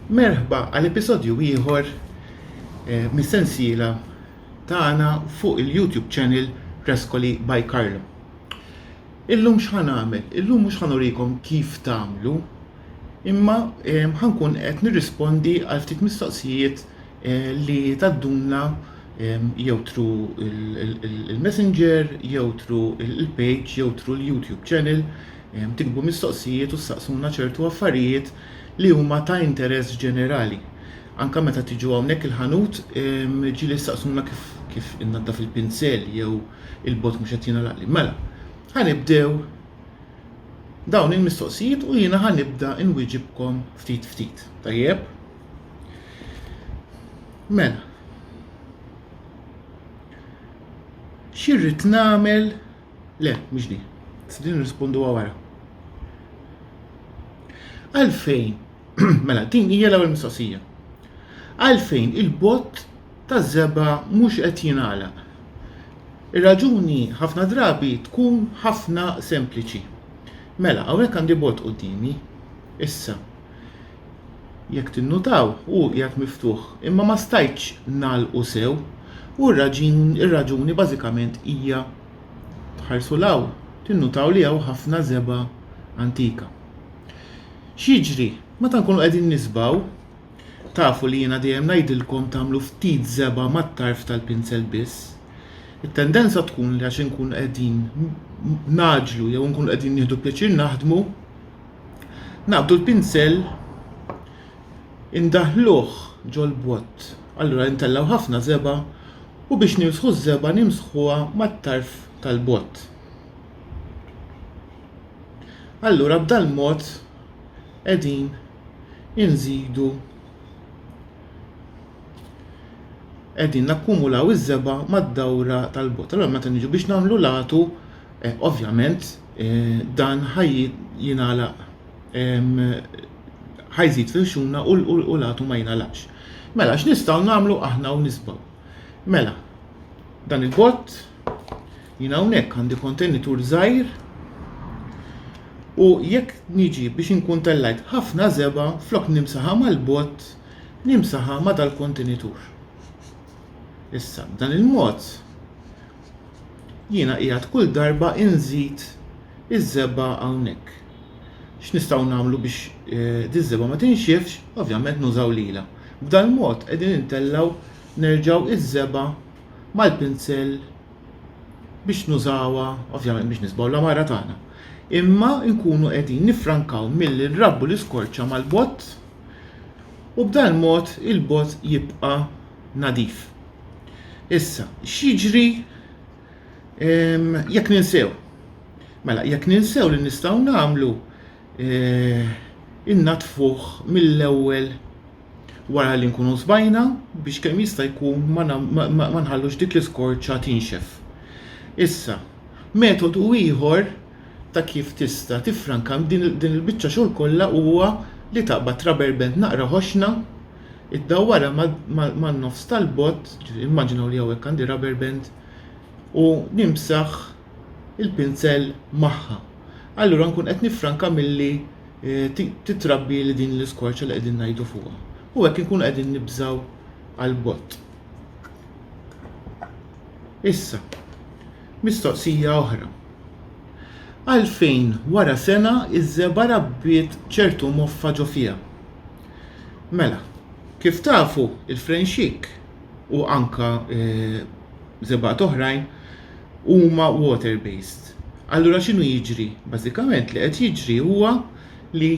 Merħba għal-episodju ieħor mis-sensiela tagħna fuq il-YouTube channel Frescoli by Carlo. Illum x'ħan nagħmel? Illum mhux ħanurikom kif tagħmlu, imma ħankun qed nirrispondi għal ftit mistoqsijiet li taddunna jew through il-Messenger, jew through il-page, jew through il-YouTube channel. Tikbu mistoqsijiet u staqsuna ċertu affarijiet li huma ta' interess ġenerali. Anka meta tiġu hawnhekk il-ħanut ġieli staqsuna kif innaddaf il-pinsel jew il-bot mhux qed jingħalaq li. Mela, ħanibdew dawn il-mistoqsijiet u jiena ħanibda inwieġibkom ftit ftit. Tajjeb? Mela. X'irrid nagħmel? Le, mhix di. Sidin nirrispondu wara. Għalfejn, mela, din hija l-ewwel mistoqsija. Għalfejn il-bot taż-żeba mhux qed jingħalaq. Ir-raġuni ħafna drabi tkun ħafna sempliċi. Mela, hawnhekk għandi bot qudiemi. Issa, jekk tinnutaw u qiegħed miftuħ, imma ma stajtx nagħlqu sew, u ir-raġuni bażikament hija tħarsu law, tinnutaw li hawn ħafna żeba antika. X'jiġri, meta nkunu qegħdin nisbaw, tafu li jiena dejjem ngħidilkom tagħmlu ftit żeba mat-tarf tal-pinsel biss. It-tendenza tkun li għax inkun qegħdin naġlu jew nkunu qegħdin nieħdu pjaċir naħdmu, naqbdu l-pinsel indaħluh ġol-bott. Allura ntellaw ħafna żeba u biex nimsħu ż-żeba nimsħuha mat-tarf tal-bott. Allura b'dan mod qegħdin inżidu qegħdin nakkumulaw iż-żeba mad-dawra tal-bott. Allura meta niġu biex nagħmlu lagħtu, ovvjament dan jingħalaq ħajżid fil-xuna u lagħtu ma jingħalaqx. Mela x'nistgħu nagħmlu aħna u nisbaw. Mela, dan il-bott jiena hawnhekk għandi kontenitur żgħir u jekk niġi biex inkun tellajt ħafna żeba flok nimsaħa mal-bott, nimsaħa ma' dal-kontenitur. Issa, b'dan il-mod jiena qiegħed kull darba inżid iż-żeba hawnhekk. X'nistgħu nagħmlu biex diż-żeba ma tinxifx, ovvjament nużaw lila. B'dan il-mod qegħdin intellaw nerġgħu iż-żeba mal-pinsel biex nużawha, ovvjament biex nisbaw l-amara tagħna. Imma nkunu qegħdin nifrankaw milli nrabbu l-iskorċa mal-bott u b'dan mod il-bott jibqa' nadif. Issa, x'jiġri jekk ninsew? Mela, jekk ninsew li nistgħu nagħmlu innatfuh mill-ewwel wara li nkunu sbajna biex kemm jista' jkun ma nħallux dik l-iskorċa tinxef. Issa, metodu ieħor ta' kif tista' tifranka din il-biċċa xogħol kollha huwa li taqbad rubber band naqra ħoxna, iddawwara man-nofs tal-bott, immaġinaw li hawnhekk għandi rubber band, u nimsaħ il-pinsel magħha. Allura nkun qed nifranka milli titrabbi li din l-iskorċa li qegħdin ngħidu fuqha. U hekk inkunu qegħdin nibżgħu għall-bott. Issa, mistoqsija oħra. Għalfejn wara sena iż-żeba rabbiet ċertu moffa ġo fiha. Mela, kif tafu il-frenxik u anka żebgħat oħrajn huma water-based. Allura x'inhu jiġri? Bażikament li qed jiġri huwa li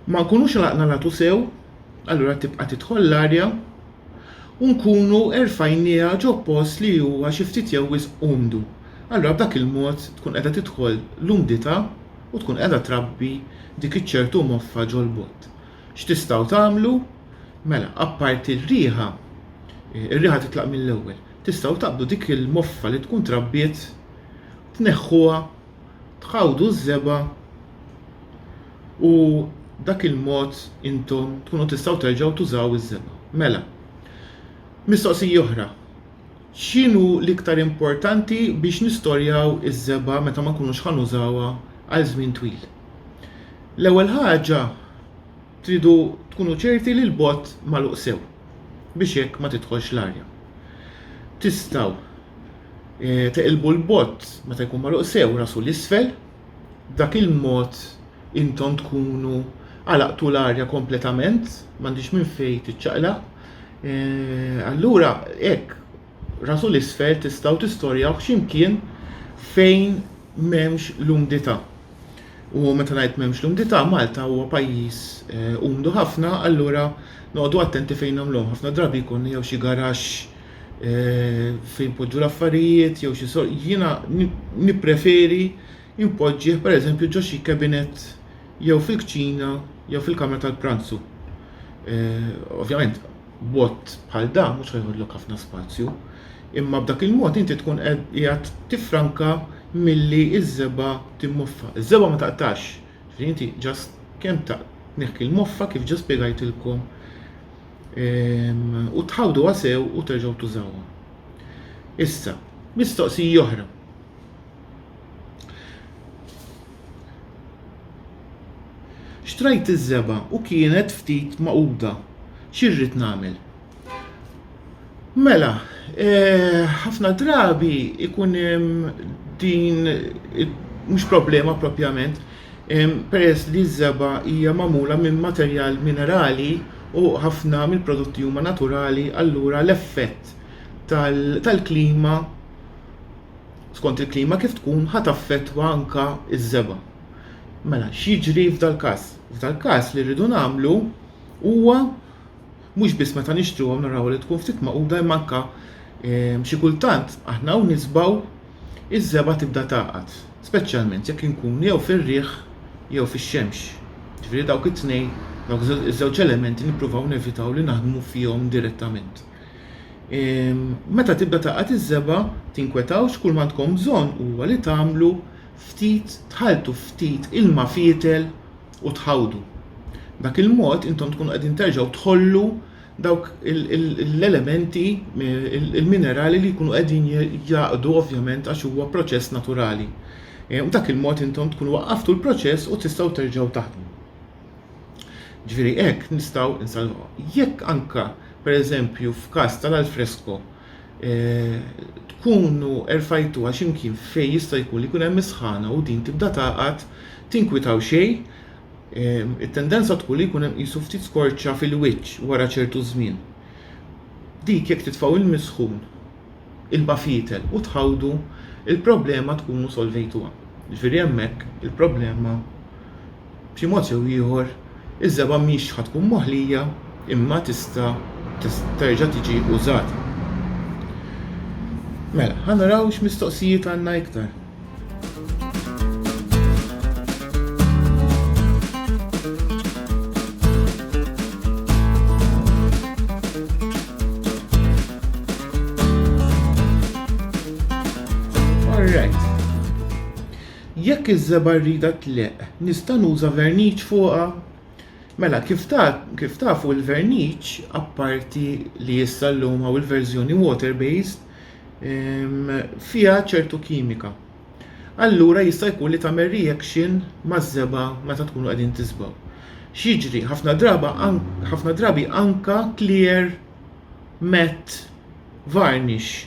ma nkunux laqna lagħtu sew, allura tibqa' tidħol l-arja u nkunu erfajniha ġo post li huwa xi ftit jew wisq umdu. Allura b'dak il-mod tkun qiegħda tidħol l-umdità u tkun qiegħda trabbi dik iċ-ċertu moffa ġol bott. X'tistgħu tagħmlu? Mela, apparti r-riħa, ir-riħa titlaq mill-ewwel. Tistgħu taqbdu dik il-moffa li tkun trabbiet, tneħħuha, tħawdu ż-żeba u dak il-mod intom tkunu tistgħu terġgħu tużaw iż-żeba. Mela, mistoqsija oħra. X'inhu l-iktar importanti biex nistorjaw iż-żeba meta ma nkunux ħanużawha għal żmien twil? L-ewwel ħaġa tridu tkunu ċerti li l-bott magħluq sew biex hekk ma tidħolx l-arja. Tistgħu teqilbu l-bott meta jkun magħluq sew rasu l-isfel, dak il-mod intom tkunu għalaqtu l-arja kompletament, m'għandix minn fejn tiċċaqlaq. Allura hekk rasu l-isfel tistgħu tistorjaw x'imkien fejn m'hemmx l-umdità. U meta ngħid m'hemmx l-umdità, Malta huwa pajjiż umdu ħafna, allura noqogħdu attenti fejn nagħmluhom. Ħafna drabi jkun jew xi garaxx fejn poġġu l-affarijiet jew xi jiena nippreferi impoġġih pereżempju ġo xi kabinet jew fil-kċina jew fil-kamra tal-pranzu. Ovvjament bott bħal dan mhux ħajħollok ħafna spazju, imma b'dak il-mod inti tkun qiegħed tiffranka milli iż-żeba timmoffa. Iż-żeba ma taqtax, inti ġast kemm neħki l-moffa kif ġa spjegajtilkom u tħawduha sew u terġgħu tużawha. Issa, mistoqsija oħra. Xtrajt iż-żeba u kienet ftit maquda. X'irrid nagħmel? Mela, ħafna drabi ikun din mhux problema propjament, peress li ż-żeba hija magħmula minn materjal minerali u ħafna mill-prodotti huma naturali, allura l-effett tal-klima skont il-klima kif tkun ħataffettwa anke iż-żeba. Mela, x'jiġri f'dal każ? F'dal każ li rridu nagħmlu huwa mhux biss meta nixtruhom naraw li tkun ftit maquda imma anke xi kultant aħna hawn nisbaw iż-żeba tibda taqgħad, speċjalment jekk inkun jew fir-riħ jew fix-xemx. Ġifieri dawk it-tnejn dawk iż-żewġ elementi nippruvaw nevitaw li naħdmu fihom direttament. Meta tibda taqgħad iż-żeba tinkwetawx, kull ma tkom bżonn huwa li tagħmlu tħaltu ftit ilma fietel u tħawdu. Dak il-mod intom tkunu qegħdin terġgħu tħollu dawk l-elementi, il-minerali li jkunu qegħdin jaqdu ovvjament għax huwa proċess naturali. U dak il-mod intom tkunu waqqaftu l-proċess u tistgħu terġgħu taħdmu. Ġifieri hekk nistgħu insalvaw. Jekk anke pereżempju f'każ tal-alfresco tkunu erfajtuha x'imkien fejn jista' jkun li jkun hemm isħana u din tibda taqgħad tinkwitaw xejn, it-tendenza tkun li jkun hemm qisu ftit skorċa fil-wiċċ wara ċertu żmien. Dik jekk titfgħu il-misħun, il-bafitel u tħawdu, il-problema tkunu solvejtuha. Ġifieri hemmhekk il-problema b'xi mod jew ieħor iż-żeba mhix ħatkun moħħlija imma tista' terġa' tiġi użata. Mela, ħanaraw x'mistoqsijiet għandna iktar. Jekk iż-żeba rrida tleq, nista' nuża verniċ fuqha? Mela, kif tafu l-verniċ apparti li issa llum hawn il-verżjoni water-based fiha ċertu kimika. Allura jista' jkun li tagħmel reaction maż-żeba meta tkunu qegħdin tisbaw. X'jiġri ħafna drabi anke clear matte varnish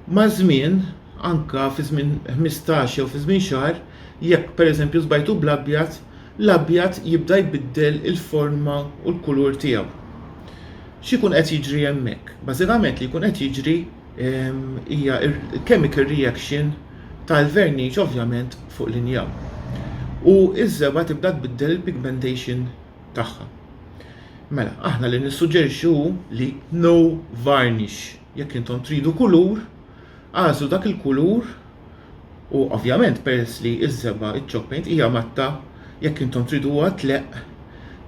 ma' żmien anka fi żmien 15 jew fi żmien xahar, jekk pereżempju żbajtu bl-abjad, l-abjad jibda jbiddel il-forma u l-kulur tiegħu. X'ikun qed jiġri hemmhekk? Bażikament li jkun qed jiġri hija chemical reaction tal-verniċ ovvjament fuq l-injaw. U iż-żeba tibda tbiddel il-pigmentation tagħha. Mela, aħna li nissuġġerixxu li no varnish. Jekk intom tridu kulur, għażlu dak il-kulur u ovvjament peress li iż-żeba iċ-chalk paint hija matta jekk intom triduha tleq,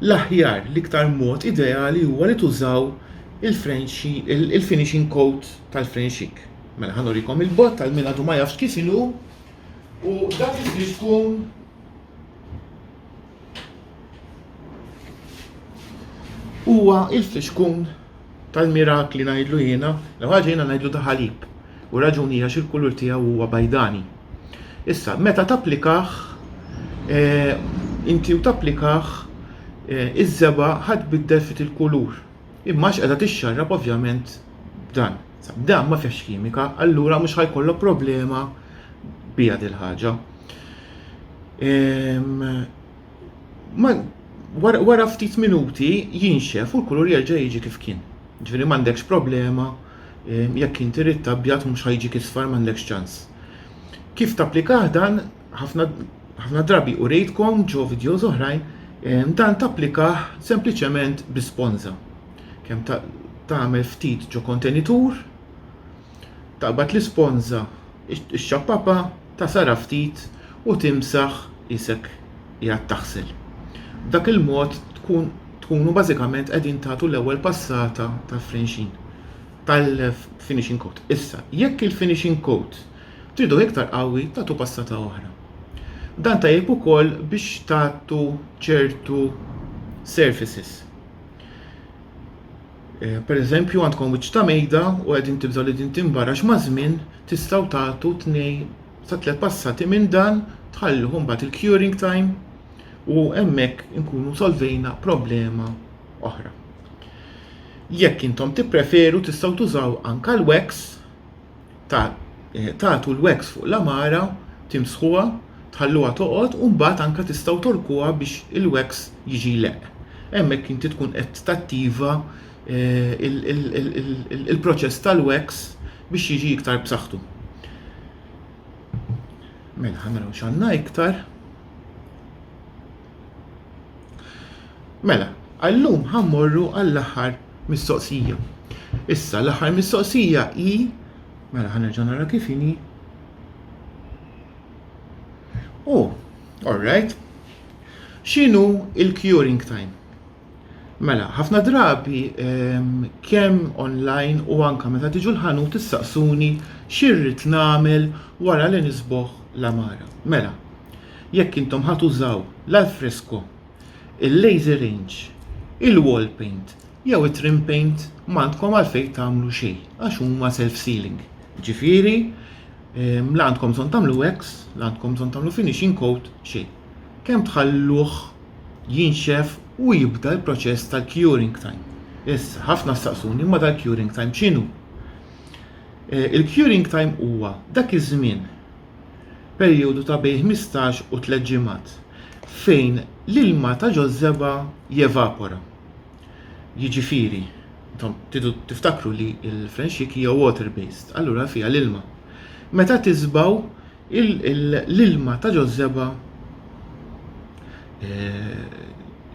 l-aħjar l-iktar mod ideali huwa li tużaw il-finishing coat tal-Frenchic. Mela ħanurikom il-bott tal-min għadu ma jafx kif inhu u dak il-fliskun huwa il-fliskun tal-mirakli ngħidlu jiena, ħaġa jiena ngħidlu ta' ħalib. U raġuni għax il-kulur tiegħu huwa bajdani. Issa, meta tapplikah, inti u tapplikah iż-żeba ħadbiddel fit il-kulur. Imma x'qiegħda tixxarrab ovvjament dan. Dan ma fiex kimika, allura mhux ħajkollok problema biha dil ħaġa. Wara ftit minuti jinxef u l-kulur jerġa' jiġi kif kien. Ġifieri m'għandekx problema jekk inti rid tabjad mhux ħajġi kisfar m'għandekx ċans. Kif tapplikah dan ħafna drabi urejtkom ġo videos oħrajn, dan tapplikah sempliċement bi sponza. Kemm tagħmel ftit ġo kontenitur, taqbad l-isponza ix-xappapa, tasara ftit u timsaħ isek qiegħed taħsel. Dak il-mod tkunu bażikament qegħdin tagħtu l-ewwel passata tal-finishing coat. Issa, jekk il-finishing coat tridu iktar qawwi tagħtu passata oħra. Dan tajjeb ukoll biex tagħtu ċertu surfaces. Per eżempju għandkom wiċċ ta' mejda u qegħdin tibżgħu li din tinbarax ma' żmien tistgħu tagħtu 2 sa 3 passati minn dan tħalluh mbagħad il-curing time u hemmhekk inkunu solvejna problema oħra. Jekk intom tippreferu tistgħu tużaw anke l-wax tagħtu l-wax fuq l-amara, timsħuha, tħalluha toqgħod u mbagħad anke tistgħu torkuha biex il-wax jiġi leq. Hemmhekk inti tkun qed tattiva il-proċess tal-wax biex jiġi iktar b'saħħtu. Mela ħanaraw x'għandna iktar. Mela, għallum ħammorru għall-aħħar mistoqsija. Issa l-aħħar mistoqsija hi mela ħanerġa' nara kif inhi. Oh, all right. X'inhu il-curing time? Mela, ħafna drabi kemm online u anke meta tiġu l-ħanut tistaqsuni x'irrid nagħmel wara li nisboħ l-amara. Mela, jekk intom ħatużaw l-alfresco, il-laser range, il-wall paint, jew it-trim paint m'għandkom għalfejn tagħmlu xejn għax huma self-sealing. Ġifieri, l-għandkom bżonn tagħmlu wax, l-għandkom bżonn tagħmlu finishing coat, xejn. Kemm tħalluh jinxef u jibda l-proċess tal-curing time. Issa, ħafna staqsuni ma dal-curing time x'inhu? Il-curing time huwa dak iż-żmien perjodu ta' bejn 15 u 3 ġimgħat fejn l-ilma ta' ġożżeba jevapora. Jiġifieri, intom tidu tiftakru li l-French hija water-based, allura fiha l-ilma. Meta tiżbaw l-ilma ta' ġożżeba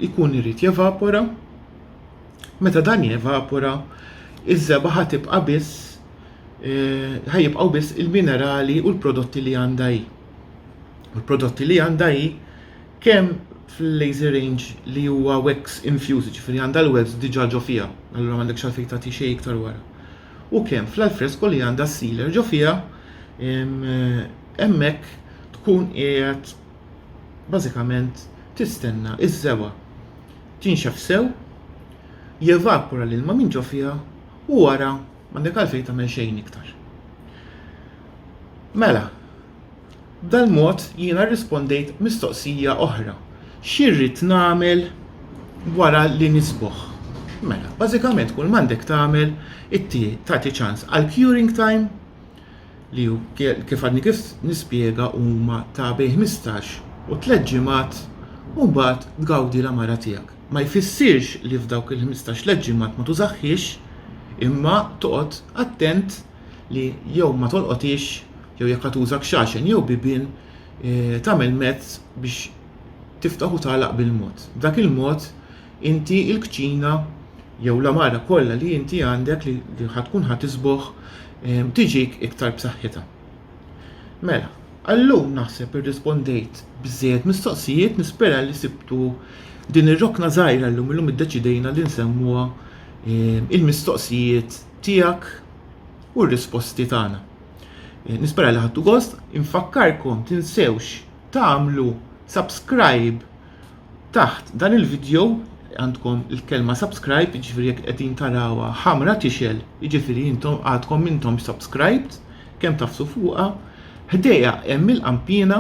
ikun irid jevapora, meta dan jevapora, iż-żeba ħatibqa' biss ħajjibqgħu biss il-minerali u l-prodotti li għandha hi. U l-prodotti li għandha hi kemm fil-laser range li huwa wax infused, ġifieri għandha l-wax diġà ġo fiha, allura m'għandekx għalfejn tagħti xejn iktar wara. U kemm fl-alfresco li għandha sealer ġo fiha, hemmhekk tkun qiegħed bażikament tistenna iż-żeba tinxef sew, jevapora l-ilma minn ġo fiha u wara m'għandek għalfejn tagħmel xejn iktar. Mela, b'dal-mod jiena rrispondejt mistoqsija oħra. X'irrid nagħmel wara li nisboħ? Mela, bażikament kull m'għandek tagħmel tagħti ċans għal curing time li kif għadni kif nispjega huma ta' bejn 15 u 3 ġimgħat u mbagħad tgawdi l-amara tiegħek. Ma jfissirx li f'dawk il-15 ġimgħat ma tużaħħiex, imma toqgħod attent li jew ma tolqotix jew jekk tużak xaxen jew bibien tagħmel mezz biex tiftaħ u tagħlaq bil-mod. Dak il-mod inti l-kċina jew l-amara kollha li inti għandek li ħatkun ħatisboħ tiġik iktar b'saħħitha. Mela, allum naħseb irrispondejt biżżejjed mistoqsijiet, nispera li sibtu din ir-rokna żgħira llum iddeċidejna li nsemmuha il-mistoqsijiet tiegħek u r-risposti tagħna. Nispera li ħadtu gost, infakkarkom tinsewx tagħmlu subscribe taħt dan il-video għandkom il-kelma subscribe, jiġifieri jekk qegħdin tarawha ħamra tixel, jiġifieri intom għadkom intom subscribed, kemm tafsu fuqha, ħdejja hemm il-qampina,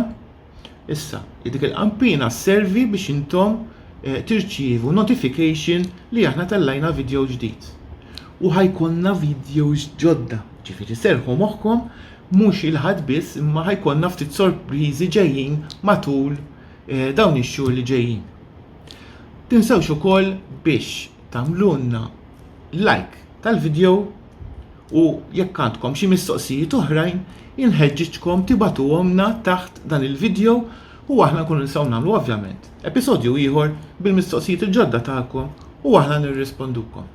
issa dik il-qampina sservi biex intom tirċievu notification li aħna tellajna video ġdid. U ħajkonna videos ġodda, ġifieri serħu moħħkom mhux il-ħadd biss imma ħajkonna ftit sorpriżi ġejjin matul dawn ix-xhur li ġejjin. Tinsewx ukoll biex tagħmlulna like tal-video u jekk għandkom xi mistoqsijiet oħrajn inħeġġitkom tibatuhomna taħt dan il-video u aħna nkunu nistgħu nagħmlu ovvjament episodju ieħor bil-mistoqsijiet il-ġodda tagħkom u aħna nirrispondukom.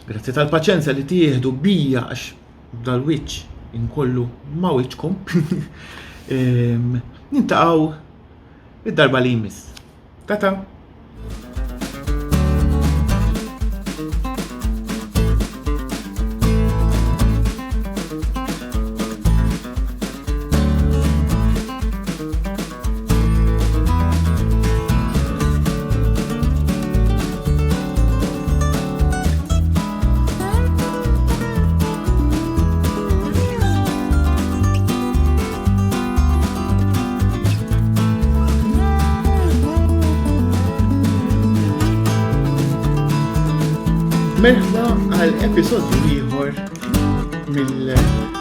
Grazzi tal-paċenza li tieħdu bija għax dal-wiċċ inkollu ma' wiċċkom. Nintaqgħu id-darba li jmiss. Tata! Merħba għal episodju ieħor mill